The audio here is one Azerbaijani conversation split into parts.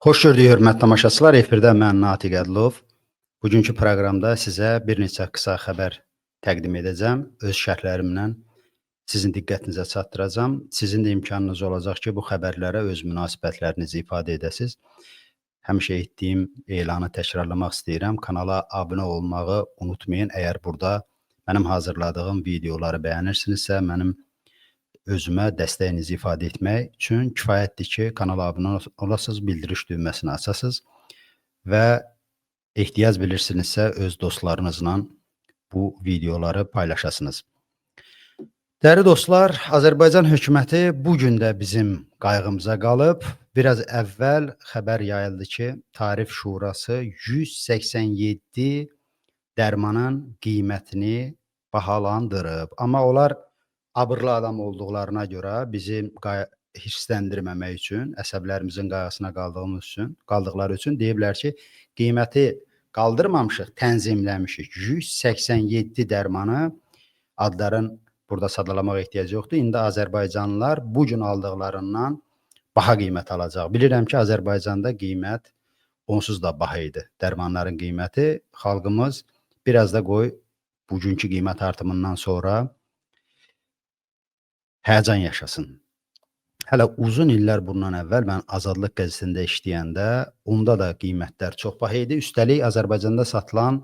Xoş gördük, hörmətli tamaşaçılar. Efirdə mən Natiq Ədilov. Bugünkü proqramda sizə bir neçə qısa xəbər təqdim edəcəm. Öz şərhlərimlə sizin diqqətinizə çatdıracağam. Sizin də imkanınız olacaq ki, bu xəbərlərə öz münasibətlərinizi ifadə edəsiniz. Həmişə etdiyim elanı təkrarlamaq istəyirəm. Kanala abunə olmağı unutmayın. Əgər burada mənim hazırladığım videoları bəyənirsinizsə, mənim özümə dəstəyinizi ifadə etmək üçün kifayətdir ki, kanala abunə olasınız, bildiriş düyməsini açasınız və ehtiyac bilirsinizsə öz dostlarınızla bu videoları paylaşasınız. Dəyərli dostlar, Azərbaycan hökuməti bugün də bizim qayğımıza qalıb. Biraz əvvəl xəbər yayıldı ki, Tarif Şurası 187 dərmanın qiymətini bahalandırıb. Amma onlar abırlı adam olduqlarına görə bizi hirsləndirməmək üçün, əsəblərimizin qayğısına qaldıqları üçün deyiblər ki, qiyməti qaldırmamışıq, tənzimləmişik. 187 dərmanı adların burada sadalamaq ehtiyac yoxdur. İndi Azərbaycanlılar bu gün aldıqlarından baha qiymət alacaq. Bilirəm ki, Azərbaycanda qiymət onsuz da baha idi. Dərmanların qiyməti xalqımız biraz da qoy bugünkü qiymət artımından sonra həyəcan yaşasın. Hələ uzun illər bundan əvvəl mən Azadlıq qəzetində işləyəndə onda da qiymətlər çox baha idi. Üstəlik Azərbaycanda satılan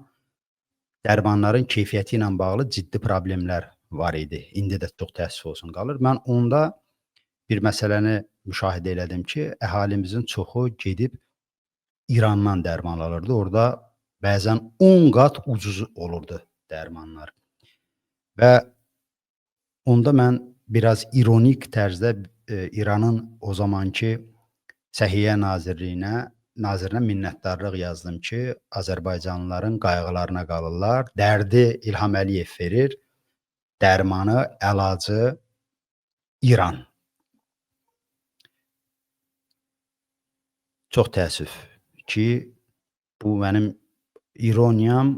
dərmanların keyfiyyəti ilə bağlı ciddi problemlər var idi. İndi də çox təəssüf olsun qalır. Mən onda bir məsələni müşahidə elədim ki, əhalimizin çoxu gedib İrandan dərman alırdı. Orada bəzən 10 qat ucuz olurdu dərmanlar. Və onda mən biraz ironik tərzdə İranın o zamanki Səhiyyə nazirinə minnətdarlıq yazdım ki, Azərbaycanlıların qayğılarına qalırlar. Dərdi İlham Əliyev verir, dərmanı, əlacı İran. Çox təəssüf ki, bu mənim ironiyam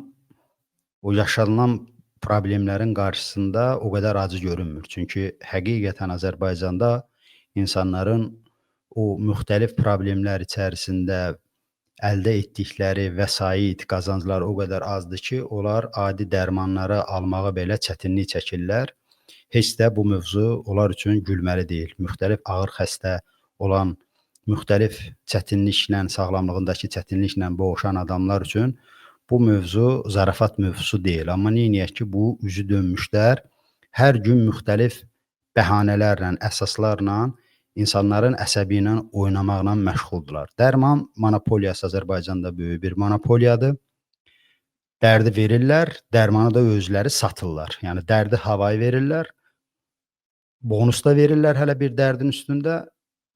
o yaşanılan problemlərin qarşısında o qədər acı görünmür. Çünki həqiqətən Azərbaycanda insanların o müxtəlif problemlər içərisində əldə etdikləri vəsait, qazanclar o qədər azdır ki, onlar adi dərmanları almağa belə çətinlik çəkirlər. Heç də bu mövzu onlar üçün gülməli deyil. Müxtəlif ağır xəstə olan, müxtəlif çətinliklə, sağlamlığındakı çətinliklə boğuşan adamlar üçün bu mövzu zarafat mövzusu deyil. Amma neyiniyək ki, bu üzü dönmüşlər hər gün müxtəlif bəhanələrlə, əsaslarla insanların əsəbi ilə oynamaqla məşğuldurlar. Dərman monopoliyası Azərbaycanda böyük bir monopoliyadır. Dərdi verirlər, dərmanı da özləri satırlar. Yəni dərdi havayı verirlər, bonus da verirlər hələ bir dərdin üstündə.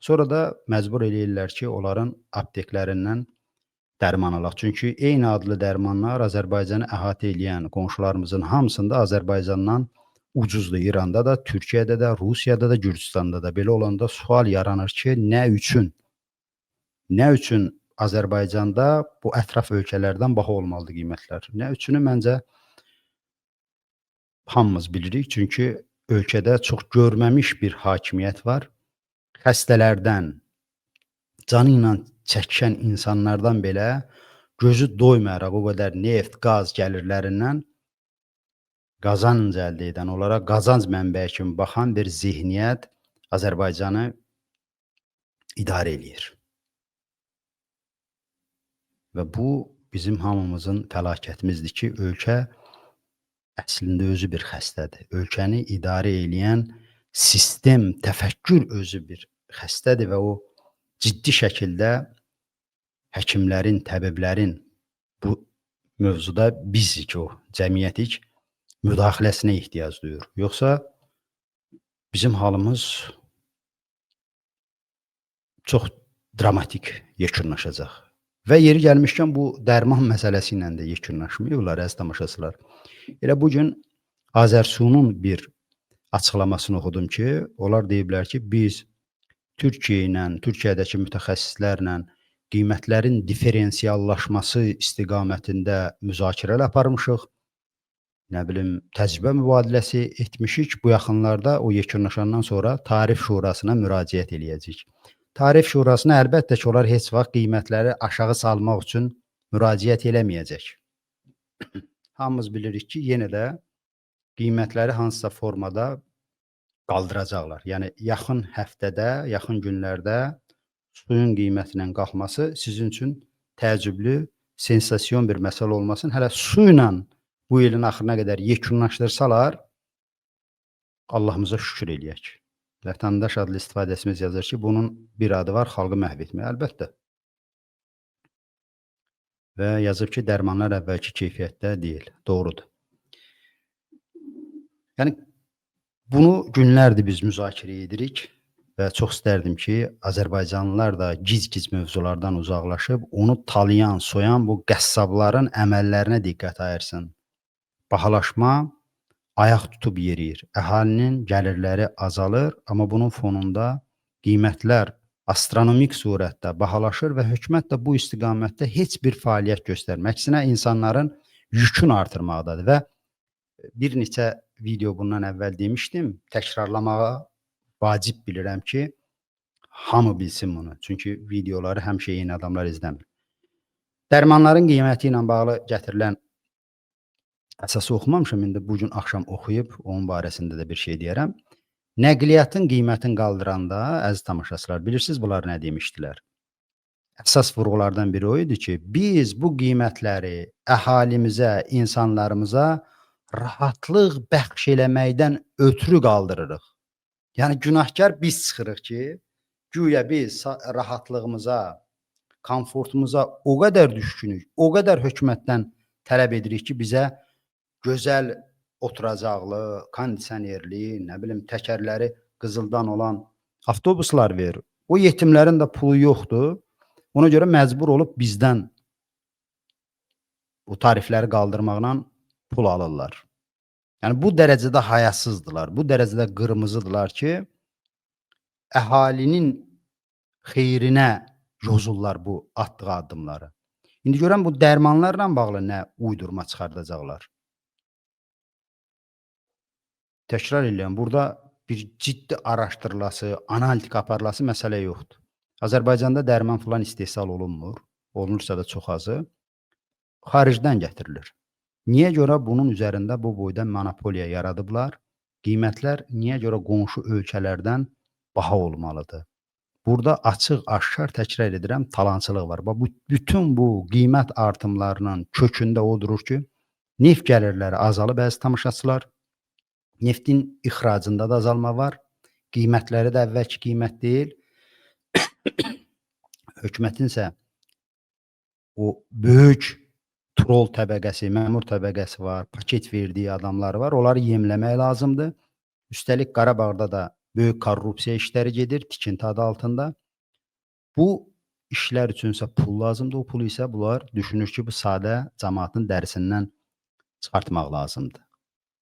Sonra da məcbur eləyirlər ki, onların apteklərindən dərman alaq. Çünki eyni adlı dərmanlar Azərbaycanı əhatə edən qonşularımızın hamısında Azərbaycandan ucuzdur. İranda da, Türkiyədə də, Rusiyada da, Gürcüstanda da. Belə olanda sual yaranır ki, nə üçün? Nə üçün Azərbaycanda bu ətraf ölkələrdən baha olmalıdır qiymətlər? Nə üçünü məncə hamımız bilirik. Çünki ölkədə çox görməmiş bir hakimiyyət var. Xəstələrdən, canı ilə çəkən insanlardan belə gözü doymayaraq o qədər neft, qaz gəlirlərindən qazanc əldə edən, onlara qazanc mənbəyi kimi baxan bir zihniyyət Azərbaycanı idarə eləyir. Və bu bizim hamımızın fəlakətimizdir ki, ölkə əslində özü bir xəstədir. Ölkəni idarə eləyən sistem, təfəkkür özü bir xəstədir və o ciddi şəkildə həkimlərin, təbiblərin bu mövzuda bizik, o cəmiyyətik müdaxiləsinə ehtiyac duyur. Yoxsa bizim halımız çox dramatik yekunlaşacaq. Və yeri gəlmişkən bu dərman məsələsi ilə də yekunlaşmayıblar, əziz tamaşaçılar. Elə bugün Azərsunun bir açıqlamasını oxudum ki, onlar deyiblər ki, biz Türkiyə ilə, Türkiyədəki mütəxəssislərlə qiymətlərin diferensiallaşması istiqamətində müzakirələr aparmışıq. nə bilim, təcrübə mübadiləsi etmişik. Bu yaxınlarda o yekunlaşandan sonra Tarif Şurasına müraciət eləyəcəyik. Tarif Şurasına əlbəttə ki, onlar heç vaxt qiymətləri aşağı salmaq üçün müraciət eləməyəcək. Hamımız bilirik ki, yenə də qiymətləri hansısa formada qaldıracaqlar. Yəni yaxın həftədə, yaxın günlərdə suyun qiymətinin qalxması sizin üçün təəccüblü, sensasiyon bir məsələ olmasın. Hələ su ilə bu ilin axırına qədər yekunlaşdırsalar, Allahımıza şükür eləyək. Vətəndaş adlı istifadəsimiz yazır ki, bunun bir adı var, xalqı məhv etmək. Əlbəttə. Və yazıb ki, dərmanlar əvvəlki keyfiyyətdə deyil. Doğrudur. Yəni bunu günlərdir biz müzakirə edirik və çox istərdim ki, Azərbaycanlılar da giz-giz mövzulardan uzaqlaşıb, onu talayan, soyan bu qəssabların əməllərinə diqqət ayırsın. Bahalaşma ayaq tutub yeriyir. Əhalinin gəlirləri azalır, amma bunun fonunda qiymətlər astronomik surətdə bahalaşır və hökumət də bu istiqamətdə heç bir fəaliyyət göstərmir. Əksinə insanların yükünü artırmaqdadır və bir neçə video bundan əvvəl demişdim, təkrarlamağa vacib bilirəm ki, hamı bilsin bunu. Çünki videoları həmişə yeni adamlar izləmir. Dərmanların qiyməti ilə bağlı gətirilən əsası oxumamışam, indi bugün axşam oxuyub onun barəsində də bir şey deyərəm. Nəqliyyatın qiymətini qaldıranda, əziz tamaşaçılar, bilirsiniz bunlar nə demişdilər? Əsas vurğulardan biri o idi ki, biz bu qiymətləri əhalimizə, insanlarımıza rahatlıq bəxş eləməkdən ötürü qaldırırıq. Yəni günahkar biz çıxırıq ki, güya biz rahatlığımıza, komfortumuza o qədər düşkünük, o qədər hökumətdən tələb edirik ki, bizə gözəl oturacaqlı, kondisionerli, nə bilim, təkərləri qızıldan olan avtobuslar verir. O yetimlərin də pulu yoxdur. Ona görə məcbur olub bizdən bu tarifləri qaldırmaqla pul alırlar. Yəni bu dərəcədə hayasızdılar, bu dərəcədə qırmızıdılar ki, əhalinin xeyrinə yozurlar bu atdığı addımları. İndi görən bu dərmanlarla bağlı nə uydurma çıxardacaqlar. Təkrar edirəm, burada bir ciddi araşdırılası, analitik aparılası məsələ yoxdur. Azərbaycanda dərman filan istehsal olunmur, olunursa da çox azı, xaricdən gətirilir. Niyə görə bunun üzərində bu boyda monopoliya yaradıblar? Qiymətlər niyə görə qonşu ölkələrdən baha olmalıdır? Burada açıq-aşkar təkrar edirəm, talançılıq var. Bütün bu qiymət artımlarının kökündə o durur ki, neft gəlirləri azalıb, əziz tamaşaçılar, neftin ixracında da azalma var, qiymətləri də əvvəlki qiymət deyil. Hökumətin isə o böyük troll təbəqəsi, məmur təbəqəsi var, paket verdiyi adamları var, onları yemləmək lazımdır. Üstəlik Qarabağda da böyük korrupsiya işləri gedir, tikinti adı altında. Bu işlər üçünsə pul lazımdır, o pulu isə bunlar düşünür ki, bu sadə cəmaatın dərisindən çıxartmaq lazımdır.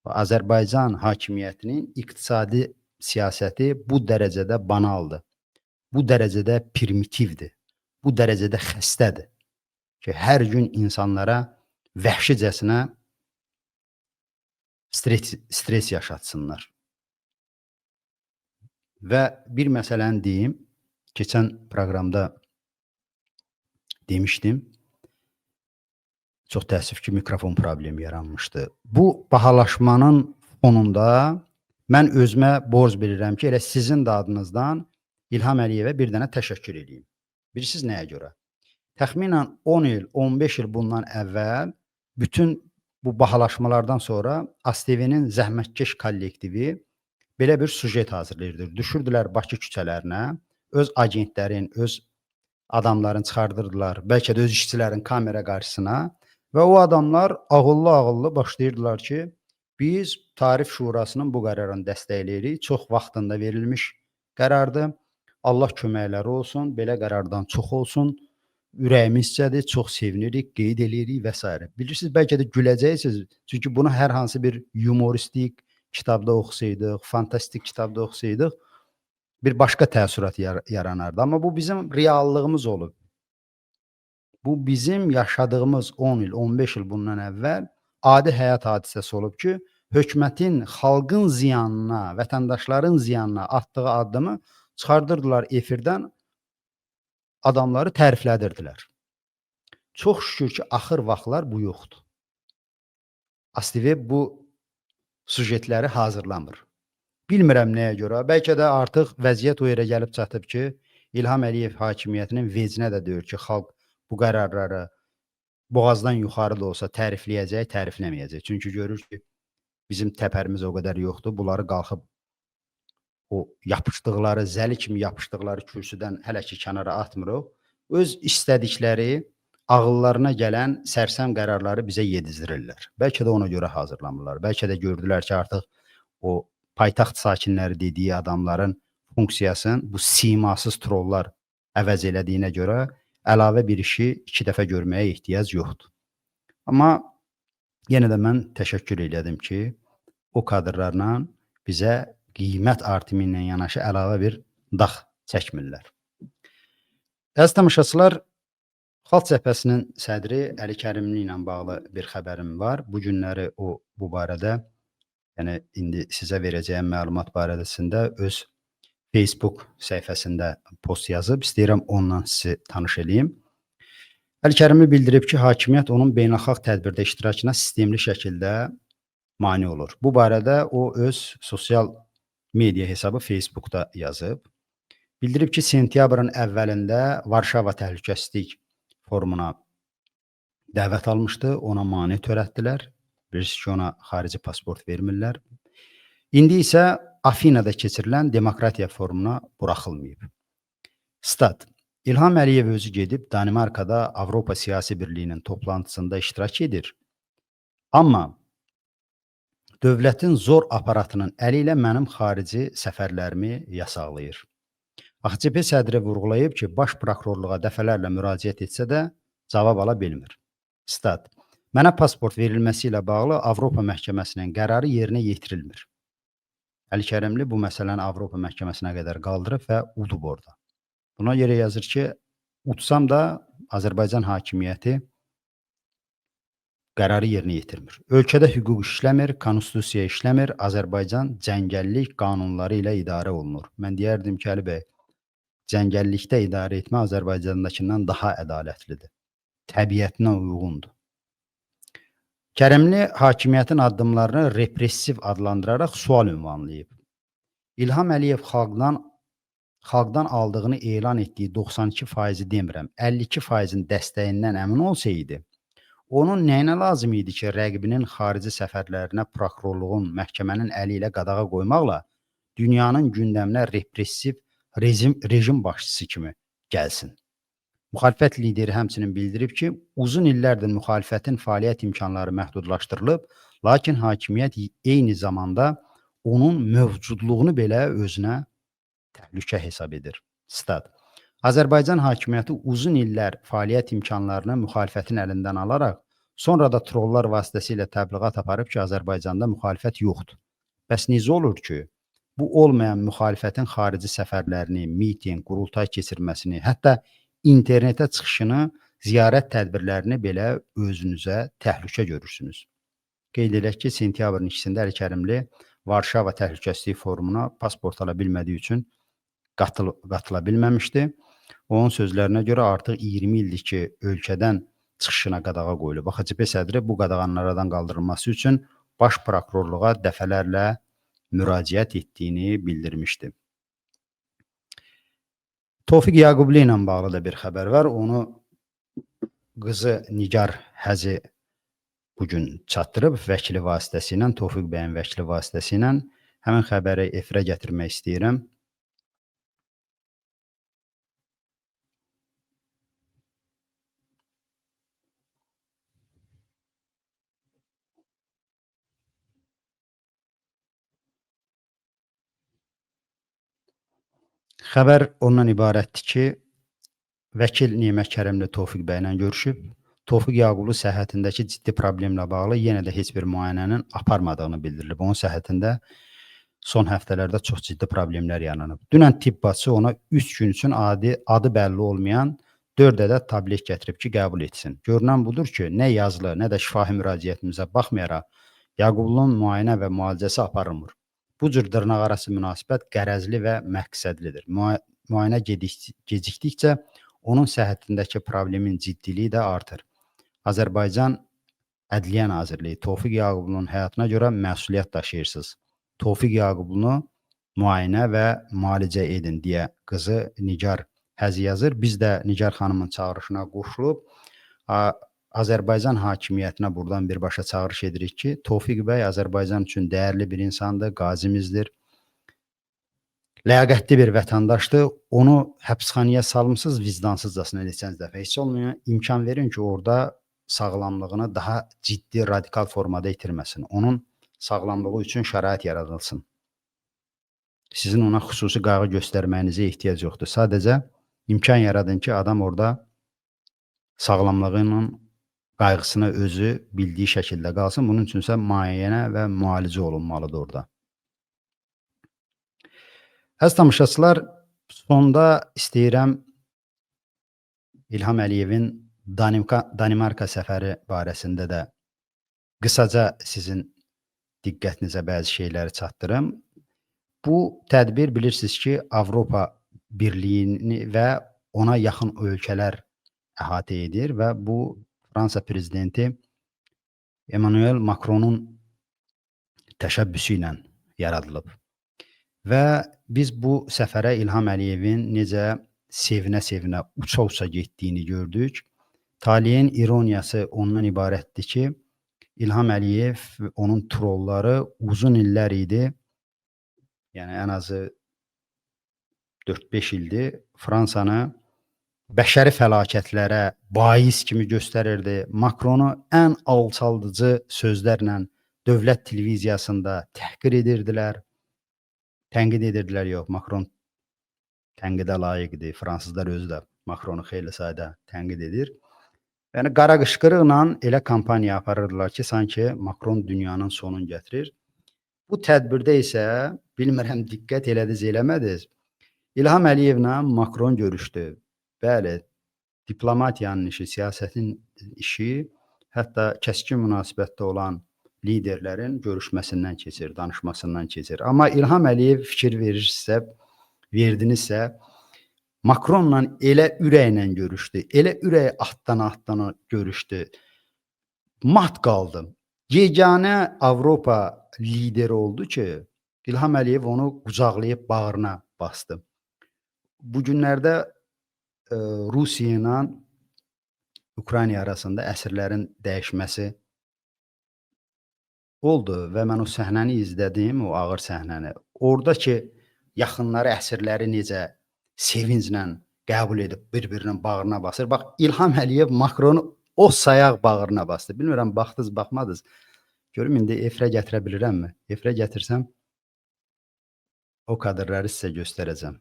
Azərbaycan hakimiyyətinin iqtisadi siyasəti bu dərəcədə banaldır, bu dərəcədə primitivdir, bu dərəcədə xəstədir ki, hər gün insanlara vəhşicəsinə stres yaşatsınlar. Və bir məsələni deyim, keçən proqramda demişdim, çox təəssüf ki, mikrofon problemi yaranmışdı. Bu bahalaşmanın fonunda mən özümə borc bilirəm ki, elə sizin də adınızdan İlham Əliyevə bir dənə təşəkkür edeyim. Bilirsiniz nəyə görə? Təxminən 10 il, 15 il bundan əvvəl bütün bu bahalaşmalardan sonra ASTV-nin zəhmətkeş kollektivi belə bir sujet hazırlayırdı. Düşürdülər Bakı küçələrinə, öz agentlərin, öz adamların çıxardırdılar, bəlkə də öz işçilərin kamera qarşısına və o adamlar ağıllı-ağıllı başlayırdılar ki, biz Tarif Şurasının bu qərarını dəstəkləyirik, çox vaxtında verilmiş qərardır, Allah köməkləri olsun, belə qərardan çox olsun, ürəyimizcədir, çox sevinirik, qeyd eləyirik və s. Bilirsiniz, bəlkə də güləcəksiniz, çünki bunu hər hansı bir humoristik kitabda oxusaydıq, fantastik kitabda oxusaydıq, bir başqa təəssürat yaranardı. Amma bu bizim reallığımız olub. Bu bizim yaşadığımız 10 il, 15 il bundan əvvəl adi həyat hadisəsi olub ki, hökumətin xalqın ziyanına, vətəndaşların ziyanına atdığı addımı çıxardırdılar efirdən, adamları təriflədirdilər. Çox şükür ki, axır vaxtlar bu yoxdur. ASTV bu sujetləri hazırlamır. Bilmirəm nəyə görə. Bəlkə də artıq vəziyyət o yerə gəlib çatıb ki, İlham Əliyev hakimiyyətinin vecinə də deyir ki, xalq bu qərarları boğazdan yuxarı da olsa tərifləyəcək, tərifləməyəcək. Çünki görür ki, bizim təpərimiz o qədər yoxdur. Bunları qalxıb o yapışdıqları, zəli kimi yapışdıqları kürsüdən hələ ki kənara atmırıq. Öz istədikləri, ağıllarına gələn sərsəm qərarları bizə yedizdirirlər. Bəlkə də ona görə hazırlanırlar. Bəlkə də gördülər ki, artıq o paytaxt sakinləri dediyi adamların funksiyasını bu simasız trollar əvəz elədiyinə görə əlavə bir işi 2 dəfə görməyə ehtiyac yoxdur. Amma yenə də mən təşəkkür elədim ki, o kadrlarla bizə qiymət artımı ilə yanaşı əlavə bir dağ çəkmirlər. Əziz tamaşaçılar, Xalq Cəbhəsinin sədri Əli Kərimli ilə bağlı bir xəbərim var. Bu günləri o bu barədə, yəni indi sizə verəcəyim məlumat barədəsində öz Facebook səhifəsində post yazıb. İstəyirəm onunla sizi tanış edeyim. Əli Kərimi bildirib ki, hakimiyyət onun beynəlxalq tədbirdə iştirakına sistemli şəkildə mane olur. Bu barədə o öz sosial media hesabı Facebookda yazıb. Bildirib ki, sentyabrın əvvəlində Varşava Təhlükəsizlik forumuna dəvət almışdı, ona mane törətdilər. Bilirsiniz ki, ona xarici pasport vermirlər. İndi isə Afinada keçirilən Demokratiya forumuna buraxılmayıb. Stat. İlham Əliyev özü gedib Danimarkada Avropa Siyasi Birliyinin toplantısında iştirak edir. Amma dövlətin zor aparatının əli ilə mənim xarici səfərlərimi yasaqlayır. AXCP sədri vurğulayıb ki, baş prokurorluğa dəfələrlə müraciət etsə də cavab ala bilmir. Stat. Mənə pasport verilməsi ilə bağlı Avropa məhkəməsinin qərarı yerinə yetirilmir. Əli Kərimli bu məsələni Avropa məhkəməsinə qədər qaldırıb və udub orada. Buna görə yazır ki, udsam da Azərbaycan hakimiyyəti qərarı yerinə yetirmir. Ölkədə hüquq işləmir, konstitusiya işləmir, Azərbaycan cəngəllik qanunları ilə idarə olunur. Mən deyərdim ki, Əli bəy, cəngəllikdə idarə etmə Azərbaycandakından daha ədalətlidir. Təbiətinə uyğundur. Kərimli hakimiyyətin addımlarını repressiv adlandıraraq sual ünvanlayıb. İlham Əliyev xalqdan aldığını elan etdiyi 92% demirəm, 52%-in dəstəyindən əmin olsaydı, onun nəyinə lazım idi ki, rəqibinin xarici səfərlərinə prokurorluğun, məhkəmənin əli ilə qadağa qoymaqla dünyanın gündəminə repressiv rejim başçısı kimi gəlsin. Müxalifət lideri həmçinin bildirib ki, uzun illərdir müxalifətin fəaliyyət imkanları məhdudlaşdırılıb, lakin hakimiyyət eyni zamanda onun mövcudluğunu belə özünə təhlükə hesab edir. Stat. Azərbaycan hakimiyyəti uzun illər fəaliyyət imkanlarını müxalifətin əlindən alaraq, sonra da trollar vasitəsilə təbliğat aparıb ki, Azərbaycanda müxalifət yoxdur. Bəs necə olur ki, bu olmayan müxalifətin xarici səfərlərini, miting, qurultay keçirməsini, hətta internetə çıxışını, ziyarət tədbirlərini belə özünüzə təhlükə görürsünüz. Qeyd edək ki, sentyabrın 2-sində Əli Kərimli Varşava Təhlükəsizlik forumuna pasport ala bilmədiyi üçün qatıla bilməmişdi. Onun sözlərinə görə artıq 20 ildir ki, ölkədən çıxışına qadağa qoyulub. AXCP sədri bu qadağanın aradan qaldırılması üçün baş prokurorluğa dəfələrlə müraciət etdiyini bildirmişdi. Tofiq Yaqublu ilə bağlı da bir xəbər var. Onu qızı Nigar Həzi bugün çatdırıb vəkili vasitəsilə, Tofiq bəyin vəkili vasitəsilə həmin xəbəri efirə gətirmək istəyirəm. Xəbər ondan ibarətdir ki, vəkil Nemət Kərimli Tofiq bəylə görüşüb. Tofiq Yaqublu səhhətindəki ciddi problemlə bağlı yenə də heç bir müayinənin aparmadığını bildirilib. Onun səhhətində son həftələrdə çox ciddi problemlər yaranıb. Dünən tibb bacısı ona 3 gün üçün adı bəlli olmayan 4 ədəd tablet gətirib ki, qəbul etsin. Görünən budur ki, nə yazılı, nə də şifahi müraciətimizə baxmayaraq Yaqublunun müayinə və müalicəsi aparılmır. Bu cür dırnaqarası münasibət qərəzli və məqsədlidir. Müayinə gecikdikcə onun səhhətindəki problemin ciddiliyi də artır. Azərbaycan Ədliyyə Nazirliyi Tofiq Yaqublunun həyatına görə məsuliyyət daşıyırsınız. Tofiq Yaqublunu müayinə və müalicə edin deyə qızı Nigar Həzi yazır. Biz də Nigar xanımın çağırışına qoşulub Azərbaycan hakimiyyətinə buradan birbaşa çağırış edirik ki, Tofiq bəy Azərbaycan üçün dəyərli bir insandır, qazimizdir. Ləyaqətli bir vətəndaşdır. Onu həbsxanaya salmısınız vicdansızcasına neçənci dəfə. Heç olmayan imkan verin ki, orada sağlamlığını daha ciddi, radikal formada itirməsin. Onun sağlamlığı üçün şərait yaradılsın. Sizin ona xüsusi qayğı göstərməyinizə ehtiyac yoxdur. Sadəcə imkan yaradın ki, adam orada sağlamlığının qayğısını özü bildiyi şəkildə qalsın. Bunun üçünsə müayinə və müalicə olunmalıdır orada. Əziz tamaşaçılar, sonda istəyirəm İlham Əliyevin Danimarka səfəri barəsində də qısaca sizin diqqətinizə bəzi şeyləri çatdırım. Bu tədbir bilirsiniz ki, Avropa Birliyini və ona yaxın ölkələr əhatə edir və bu Fransa prezidenti Emmanuel Macronun təşəbbüsü ilə yaradılıb. Və biz bu səfərə İlham Əliyevin necə sevinə-sevinə, uça-uça getdiyini gördük. Taleyin ironiyası ondan ibarətdir ki, İlham Əliyev, onun trolları uzun illər idi, yəni ən azı 4-5 ildir Fransanı bəşəri fəlakətlərə bais kimi göstərirdi. Macronu ən alçaldıcı sözlərlə dövlət televiziyasında təhqir edirdilər. Tənqid edirdilər, yox, Macron tənqidə layiqdir. Fransızlar özü də Macronu xeyli sayda tənqid edir. Yəni qara qışqırıqla elə kampaniya aparırdılar ki, sanki Macron dünyanın sonunu gətirir. Bu tədbirdə isə bilmirəm diqqət elədiniz, eləmədiniz. İlham Əliyevlə Macron görüşdü. Bəli, diplomatiyanın işi, siyasətin işi, hətta kəskin münasibətdə olan liderlərin görüşməsindən keçir, danışmasından keçir. Amma İlham Əliyev fikir verdinizsə, Macronla elə ürəklə görüşdü, elə ürəyi atdan görüşdü. Mat qaldım. Yeganə Avropa lideri oldu ki, İlham Əliyev onu qucaqlayıb bağrına bastı. Bu günlərdə Rusiya ilə Ukrayna arasında əsirlərin dəyişməsi oldu və mən o səhnəni izlədim, o ağır səhnəni. Oradakı yaxınları əsirləri necə sevinclə qəbul edib bir-birinin bağrına basır. Bax, İlham Əliyev Macronu o sayaq bağrına bastı. Bilmirəm, baxdınız, baxmadınız. Görüm, indi efirə gətirə bilirəmmi? Efirə gətirsəm, o kadrları sizə göstərəcəm.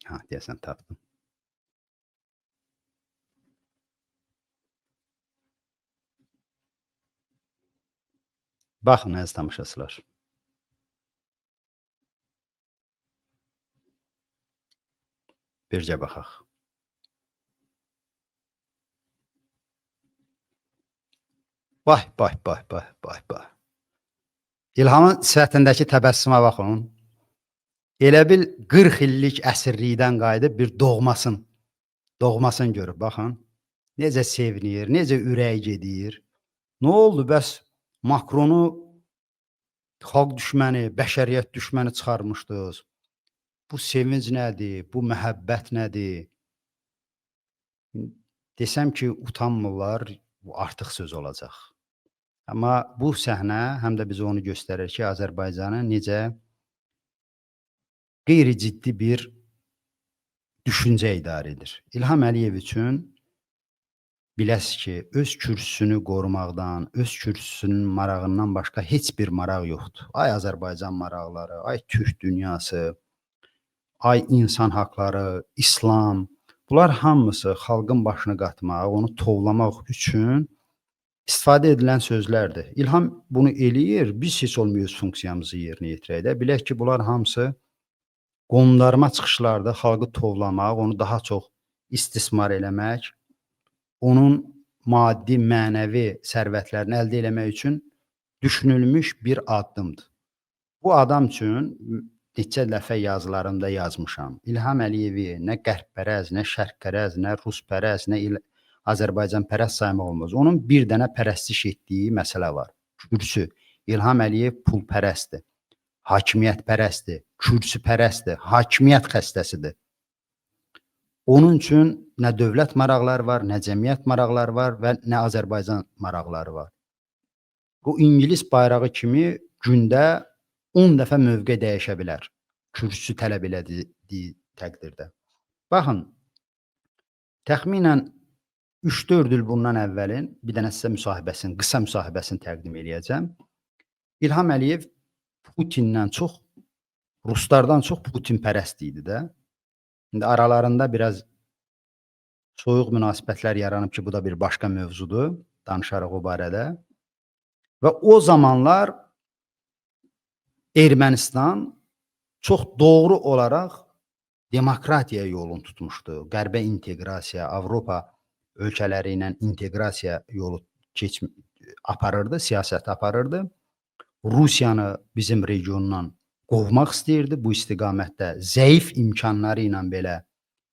Ha, deyəsən, tapdım. Baxın, əziz tamaşaçılar. Bircə baxaq. Vay. İlhamın sifətindəki təbəssümə baxın. Elə bil 40 illik əsirlikdən qayıdıb bir doğmasını görüb, baxın. Necə sevinir, necə ürək gedir. Nə oldu, bəs Macronu xalq düşməni, bəşəriyyət düşməni çıxarmışdınız? Bu sevinc nədir, bu məhəbbət nədir? Desəm ki, utanmırlar, bu artıq söz olacaq. Amma bu səhnə həm də bizə onu göstərir ki, Azərbaycanı necə qeyri-ciddi bir düşüncə idarə edir. İlham Əliyev üçün biləsiz ki, öz kürsüsünü qorumaqdan, öz kürsüsünün marağından başqa heç bir maraq yoxdur. Ay Azərbaycan maraqları, ay Türk dünyası, ay insan haqları, İslam, bunlar hamısı xalqın başını qatmaq, onu tovlamaq üçün istifadə edilən sözlərdir. İlham bunu eləyir, biz heç olmuyor öz funksiyamızı yerinə yetirək də. Bilək ki, bunlar hamısı qondarma çıxışlarda xalqı tovlamaq, onu daha çox istismar eləmək, onun maddi, mənəvi sərvətlərini əldə eləmək üçün düşünülmüş bir addımdır. Bu adam üçün neçə dəfə yazılarımda yazmışam. İlham Əliyevi nə qərbpərəz, nə şərqpərəz, nə ruspərəz, nə Azərbaycanpərəst saymaq olmaz. Onun bir dənə pərəstiş etdiyi məsələ var. Kürsü. İlham Əliyev pulpərəstdir, hakimiyyətpərəstdir, kürsüpərəstdir, hakimiyyət xəstəsidir. Onun üçün nə dövlət maraqları var, nə cəmiyyət maraqları var və nə Azərbaycan maraqları var. Bu İngilis bayrağı kimi gündə 10 dəfə mövqe dəyişə bilər. Kürsü tələb elədiyi təqdirdə. Baxın, təxminən 3-4 il bundan əvvəlin bir dənə sizə müsahibəsini, qısa müsahibəsini təqdim eləyəcəm. İlham Əliyev Putindən çox, Ruslardan çox Putinpərəst idi də. İndi aralarında biraz soyuq münasibətlər yaranıb ki, bu da bir başqa mövzudur. Danışarıq o barədə. Və o zamanlar Ermənistan çox doğru olaraq demokratiya yolunu tutmuşdu. Qərbə inteqrasiya, Avropa ölkələri ilə inteqrasiya yolu aparırdı, siyasət aparırdı. Rusiyanı bizim regionundan qovmaq istəyirdi. Bu istiqamətdə zəif imkanları ilə belə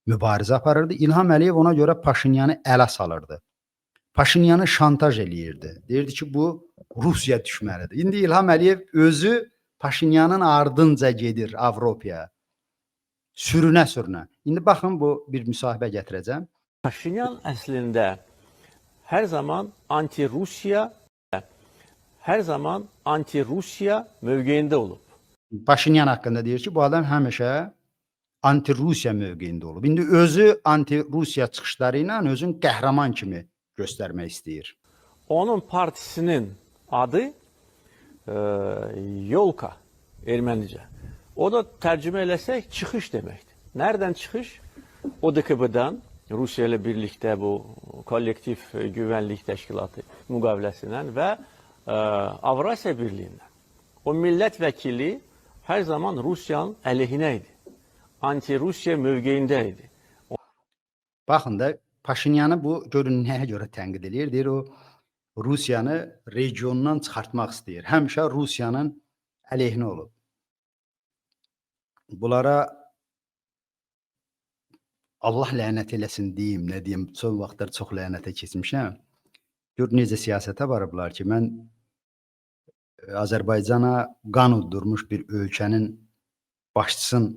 mübarizə aparırdı. İlham Əliyev ona görə Paşinyanı ələ salırdı. Paşinyanı şantaj eləyirdi. Deyirdi ki, bu Rusiya düşmənidir. İndi İlham Əliyev özü Paşinyanın ardınca gedir Avropaya. Sürünə-sürünə. İndi baxın, bu bir müsahibə gətirəcəm. Paşinyan əslində hər zaman anti-Rusiya mövqeyində olub. Paşinyan haqqında deyir ki, bu adam həmişə anti-Rusiya mövqeyində olub. İndi özü anti-Rusiya çıxışları ilə özün qəhrəman kimi göstərmək istəyir. Onun partisinin adı Yolka, ermənicə. O da tərcümə eləsək çıxış deməkdir. Nereden çıxış? ODKB-dən, Rusiya ilə birlikdə bu kollektiv güvənlik təşkilatı müqaviləsindən və Avrasiya Birliyindən. O millət vəkili hər zaman Rusiyanın əleyhinə idi. Anti-Rusiya mövqeyində idi. Baxın da, Paşinyanı bu görün nəyə görə tənqid edir? Deyir, o Rusiyanı regionundan çıxartmaq istəyir. Həmişə Rusiyanın əleyhinə olub. Bunlara Allah lənət eləsin deyim, nə deyim, son vaxtlar çox lənətə keçmişəm. Gör necə siyasətə varıblar ki, mən Azərbaycana qan uddurmuş bir ölkənin başçısını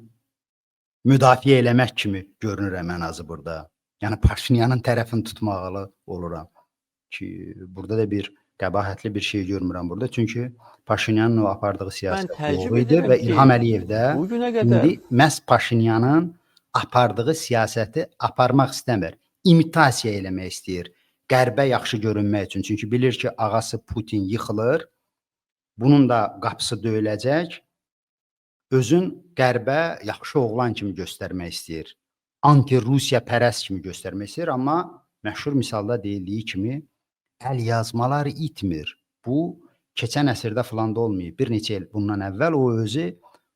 müdafiə eləmək kimi görünürəm ən azı burada. Yəni Paşinyanın tərəfini tutmaqlı oluram ki, burada da bir qəbahətli bir şey görmürəm burada. Çünki Paşinyanın o apardığı siyasət doğru idi və İlham Əliyev də indi məhz Paşinyanın apardığı siyasəti aparmaq istəmir. İmitasiya eləmək istəyir. Qərbə yaxşı görünmək üçün. Çünki bilir ki, ağası Putin yıxılır. Bunun da qapısı döyüləcək. Özün qərbə yaxşı oğlan kimi göstərmək istəyir. Anti-Rusiya pərəst kimi göstərmək istəyir. Amma məşhur misalda deyildiyi kimi əl yazmaları itmir. Bu, keçən əsrdə falan da olmayıb. Bir neçə il bundan əvvəl o özü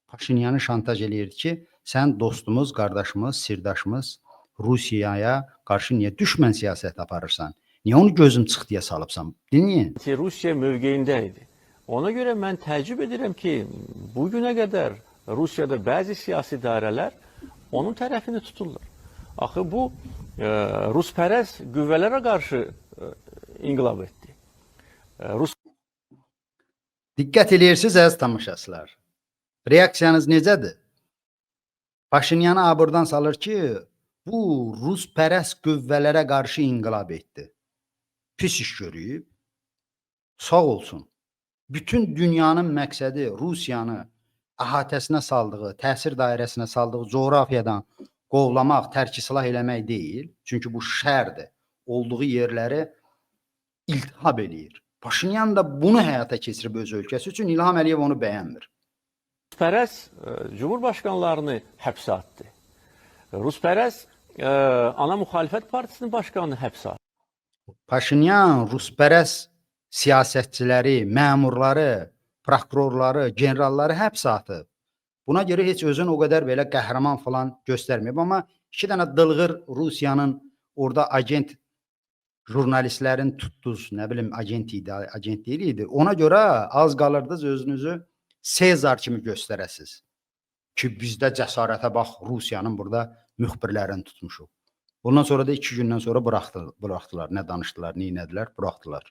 Paşinyanı şantaj eləyirdi ki, sən dostumuz, qardaşımız, sirdaşımız Rusiyaya qarşı niyə düşmən siyasət aparırsan? Niyə onu gözüm çıx deyə salıbsan? Dinləyin. Rusiya mövqeyində idi. Ona görə mən təəccüb edirəm ki, bugünə qədər Rusiyada bəzi siyasi dairələr onun tərəfini tuturlar. Axı bu Ruspərəst qüvvələrə qarşı inqilab etdi. Diqqət eləyirsiniz əziz tamaşaçılar. Reaksiyanız necədir? Paşinyanı abırdan salır ki, bu Ruspərəst qüvvələrə qarşı inqilab etdi. Pis iş görüb. Sağ olsun. Bütün dünyanın məqsədi Rusiyanı əhatəsinə saldığı, təsir dairəsinə saldığı coğrafiyadan qovlamaq, tərk-silah eləmək deyil. Çünki bu şərdir. Olduğu yerləri iltihab eləyir. Paşinyan da bunu həyata keçirib öz ölkəsi üçün. İlham Əliyev onu bəyənmir. Ruspərəst Cumhurbaşqanlarını həbsə atdı. Ruspərəst ana müxalifət partisinin başqanını həbsə atdı. Paşinyan Ruspərəst siyasətçiləri, məmurları, prokurorları, generalları həbsə atıb. Buna görə heç özünü o qədər belə qəhrəman falan göstərməyib. Amma 2 dənə dılğır Rusiyanın orada agent jurnalistlərin tutduz, nə bilim, agent idi, agent deyil idi. Ona görə az qalırdınız özünüzü Sezar kimi göstərəsiz. Ki bizdə cəsarətə bax, Rusiyanın burada müxbirlərini tutmuşuq. Bundan sonra da 2 gündən sonra buraxdılar. Nə danışdılar, nə etdilər, buraxdılar.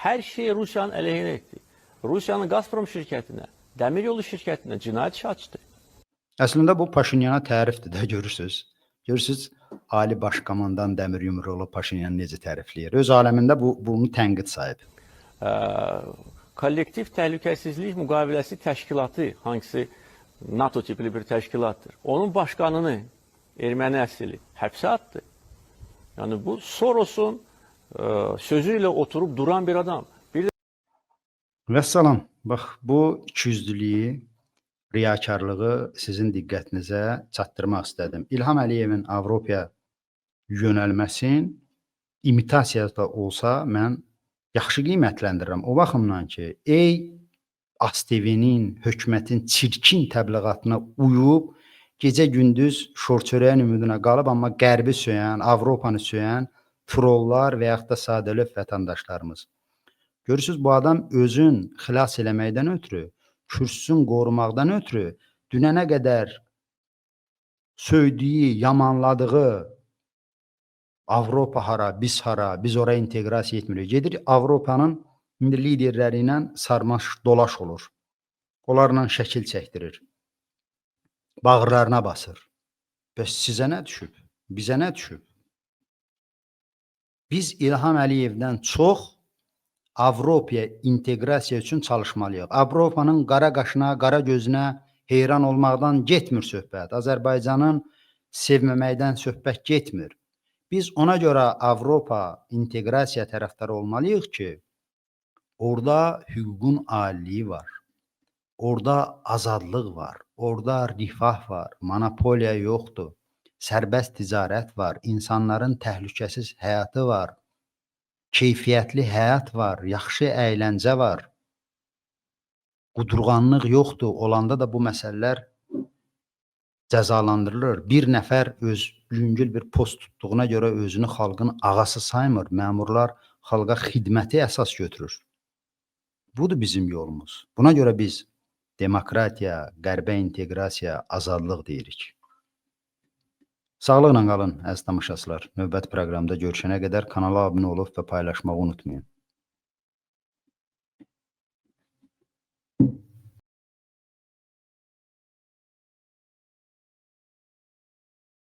Hər şeyi Rusiyanın əleyhinə etdi. Rusiyanın Gazprom şirkətinə, dəmiryolu şirkətinə cinayət işi açdı. Əslində bu Paşinyana tərifdir də, görürsüz. Görürsüz, Ali Baş Komandan Dəmir Yumruoğlu Paşinyanı necə tərifləyir. Öz aləmində bunu tənqid sayıb. Kollektiv Təhlükəsizlik Müqaviləsi Təşkilatı, hangisi NATO tipli bir təşkilatdır, onun başqanını, erməni əsilli, həbsə atdı. Yəni bu Soros'un sözü ilə oturub duran bir adam. Vəssalam. Bax, bu ikiyüzlülüyü, riyakarlığı sizin diqqətinizə çatdırmaq istədim. İlham Əliyevin Avropaya yönəlməsin imitasiya da olsa mən yaxşı qiymətləndirirəm. O baxımdan ki, ey ASTV-nin, hökumətin çirkin təbliğatına uyub, gecə-gündüz şor-çörəyin ümidinə qalıb, amma Qərbi söyən, Avropanı söyən trollar və yaxud da sadəlöv vətəndaşlarımız. Görürsüz, bu adam özün xilas eləməkdən ötürü, kürsüsünü qorumaqdan ötürü dünənə qədər söydüyü, yamanladığı Avropa hara, biz oraya inteqrasiya etmirik. Gedir Avropanın indi liderləri ilə sarmaş dolaş olur. Onlarla şəkil çəkdirir. Bağırlarına basır. Bəs sizə nə düşüb? Bizə nə düşüb? Biz İlham Əliyevdən çox Avropaya inteqrasiya üçün çalışmalıyıq. Avropanın qara qaşına, qara gözünə heyran olmaqdan getmir söhbət. Azərbaycanın sevməməkdən söhbət getmir. Biz ona görə Avropa inteqrasiya tərəfdarı olmalıyıq ki, orada hüququn aliliyi var. Orada azadlıq var. Orada rifah var. Monopoliya yoxdur. Sərbəst ticarət var. İnsanların təhlükəsiz həyatı var. Keyfiyyətli həyat var. Yaxşı əyləncə var. Qudurğanlıq yoxdur. Olanda da bu məsələlər cəzalandırılır. Bir nəfər öz yüngül bir post tutduğuna görə özünü xalqın ağası saymır. Məmurlar xalqa xidməti əsas götürür. Budur bizim yolumuz. Buna görə biz demokratiya, qərbə inteqrasiya, azadlıq deyirik. Sağlıqla qalın, əziz tamaşaçılar. Növbəti proqramda görüşənə qədər kanala abunə olub və paylaşmağı unutmayın.